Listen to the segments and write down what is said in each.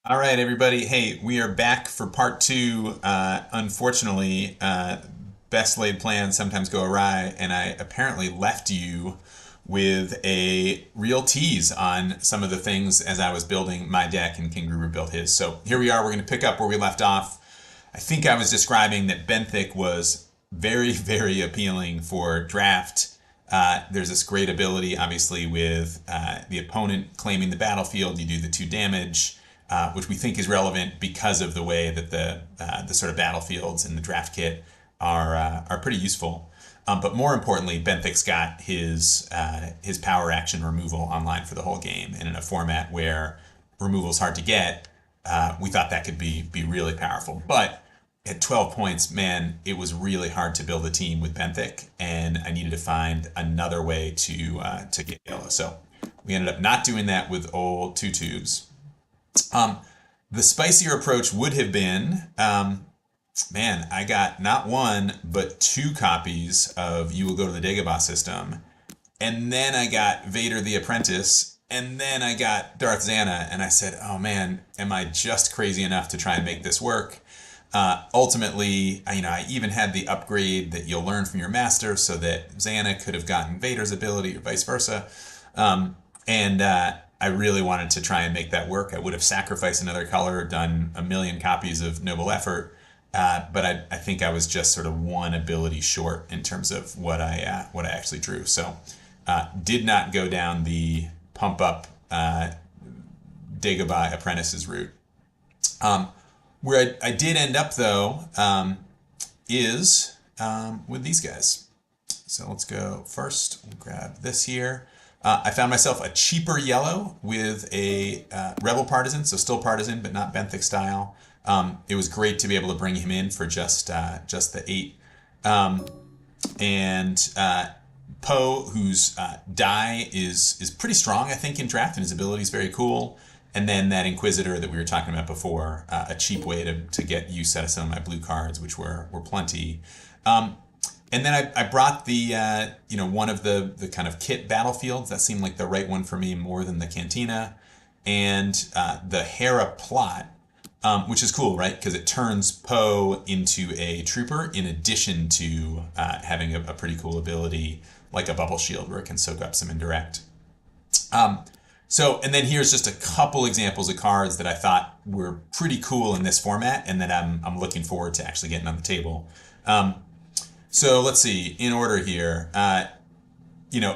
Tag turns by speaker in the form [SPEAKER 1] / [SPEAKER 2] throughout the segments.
[SPEAKER 1] All right, everybody. Hey, we are back for part two. Unfortunately, best laid plans sometimes go awry, and I apparently left you with a real tease on some of the things as I was building my deck and KingGrouber built his. So here we are. We're going to pick up where we left off. I think I was describing that Benthic was very, very appealing for draft. There's this great ability, obviously, with the opponent claiming the battlefield. You do the 2 damage, which we think is relevant because of the way that the sort of battlefields in the draft kit are pretty useful. But more importantly, Benthic's got his power action removal online for the whole game, and in a format where removal is hard to get, we thought that could be really powerful. But at 12 points, man, it was really hard to build a team with Benthic, and I needed to find another way to get yellow. So we ended up not doing that with old two tubes. The spicier approach would have been, man, I got not one, but 2 copies of You Will Go to the Dagobah system. And then I got Vader the Apprentice. And then I got Darth Zana. And I said, oh man, am I just crazy enough to try and make this work? Ultimately, I even had the upgrade that you'll learn from your master so that Zana could have gotten Vader's ability or vice versa. And I really wanted to try and make that work. I would have sacrificed another color, done a million copies of Noble Effort, but I think I was just sort of one ability short in terms of what I actually drew. So did not go down the pump up Dagobah Apprentices route. Where I did end up though is with these guys. So let's go first. We'll grab this here. I found myself a cheaper yellow with a Rebel Partisan, so still Partisan, but not Benthic style. It was great to be able to bring him in for just the 8. And Poe, whose die is pretty strong, I think, in draft, and his ability is very cool. And then that Inquisitor that we were talking about before, a cheap way to get use out of some of my blue cards, which were plenty. And then I brought the one of the kind of kit battlefields that seemed like the right one for me more than the Cantina, and the Hera plot, which is cool, right? Because it turns Poe into a trooper in addition to having a pretty cool ability like a bubble shield where it can soak up some indirect. And then here's just a couple examples of cards that I thought were pretty cool in this format and that I'm looking forward to actually getting on the table. So let's see, in order here,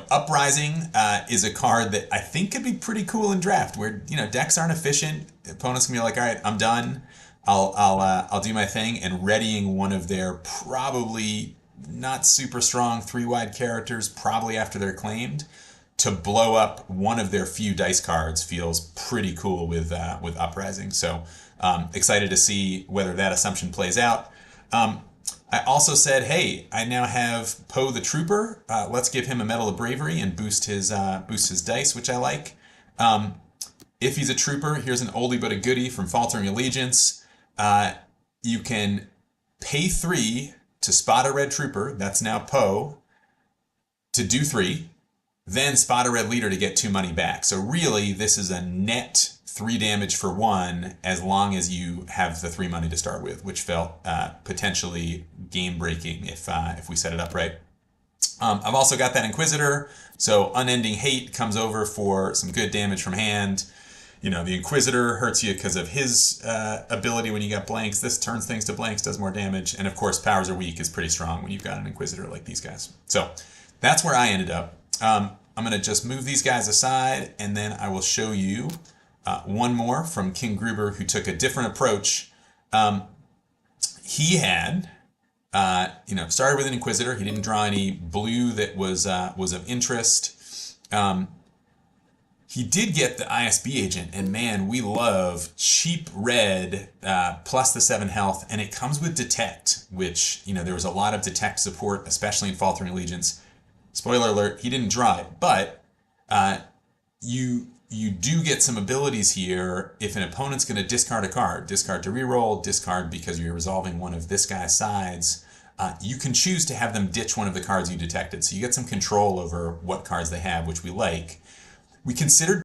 [SPEAKER 1] Uprising is a card that I think could be pretty cool in draft where, decks aren't efficient. Opponents can be like, all right, I'm done. I'll do my thing, and readying one of their probably not super strong 3-wide characters, probably after they're claimed, to blow up one of their few dice cards feels pretty cool with Uprising. So excited to see whether that assumption plays out. I also said, hey, I now have Poe the Trooper. Let's give him a Medal of Bravery and boost his dice, which I like. If he's a trooper, here's an oldie but a goodie from Faltering Allegiance. You can pay 3 to spot a red trooper. That's now Poe to do 3. Then spot a red leader to get 2 money back. So really, this is a net 3 damage for 1 as long as you have the 3 money to start with, which felt potentially game-breaking if we set it up right. I've also got that Inquisitor, so Unending Hate comes over for some good damage from hand. The Inquisitor hurts you because of his ability when you got blanks. This turns things to blanks, does more damage. And of course, Powers Are Weak is pretty strong when you've got an Inquisitor like these guys. So that's where I ended up. I'm going to just move these guys aside, and then I will show you one more from KingGrouber who took a different approach. He had, started with an Inquisitor. He didn't draw any blue that was of interest. He did get the ISB agent, and man, we love cheap red plus the 7 health, and it comes with Detect, which, there was a lot of Detect support, especially in Faltering Allegiance. Spoiler alert, he didn't draw it, but you do get some abilities here if an opponent's going to discard a card. Discard to reroll, discard because you're resolving one of this guy's sides. You can choose to have them ditch one of the cards you detected, so you get some control over what cards they have, which we like. We considered